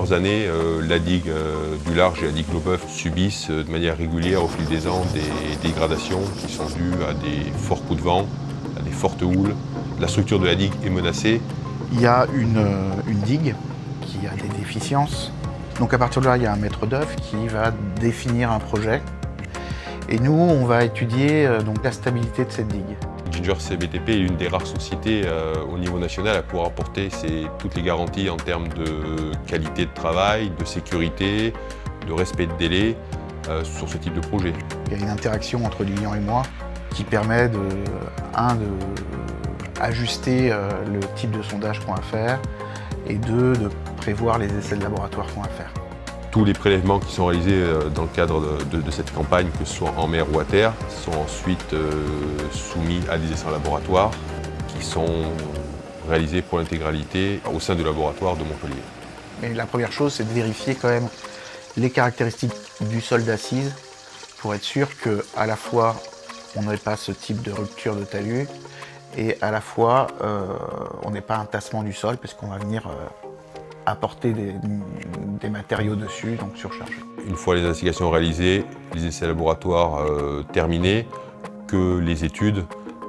plusieurs années, la digue du Large et la digue Laubeuf subissent de manière régulière au fil des ans des dégradations qui sont dues à des forts coups de vent, à des fortes houles. La structure de la digue est menacée. Il y a une digue qui a des déficiences. Donc à partir de là, il y a un maître d'œuvre qui va définir un projet. Et nous, on va étudier donc, la stabilité de cette digue. Ginger CBTP est une des rares sociétés au niveau national à pouvoir apporter toutes les garanties en termes de qualité de travail, de sécurité, de respect de délai sur ce type de projet. Il y a une interaction entre Lilian et moi qui permet de ajuster le type de sondage qu'on va faire et de prévoir les essais de laboratoire qu'on va faire. Tous les prélèvements qui sont réalisés dans le cadre de cette campagne, que ce soit en mer ou à terre, sont ensuite soumis à des essais en laboratoire qui sont réalisés pour l'intégralité au sein du laboratoire de Montpellier. Mais la première chose, c'est de vérifier quand même les caractéristiques du sol d'assise pour être sûr qu'à la fois on n'ait pas ce type de rupture de talus et à la fois on n'ait pas un tassement du sol parce qu'on va venir apporter des matériaux dessus, donc surchargés. Une fois les investigations réalisées, les essais laboratoires terminés, que les études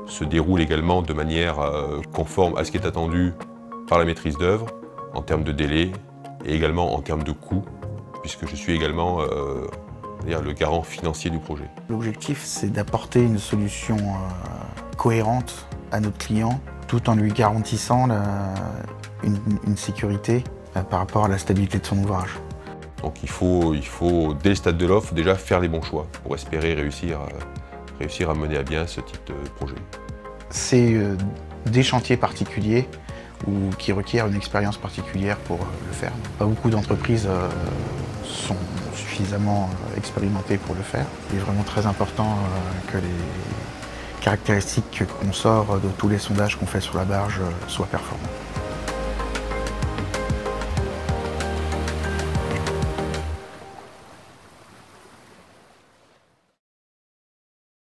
se déroulent également de manière conforme à ce qui est attendu par la maîtrise d'œuvre, en termes de délai et également en termes de coûts, puisque je suis également le garant financier du projet. L'objectif, c'est d'apporter une solution cohérente à notre client, tout en lui garantissant une sécurité par rapport à la stabilité de son ouvrage. Donc il faut dès le stade de l'offre, déjà faire les bons choix pour espérer réussir à mener à bien ce type de projet. C'est des chantiers particuliers qui requièrent une expérience particulière pour le faire. Pas beaucoup d'entreprises sont suffisamment expérimentées pour le faire. Il est vraiment très important que les caractéristiques qu'on sort de tous les sondages qu'on fait sur la barge soient performantes.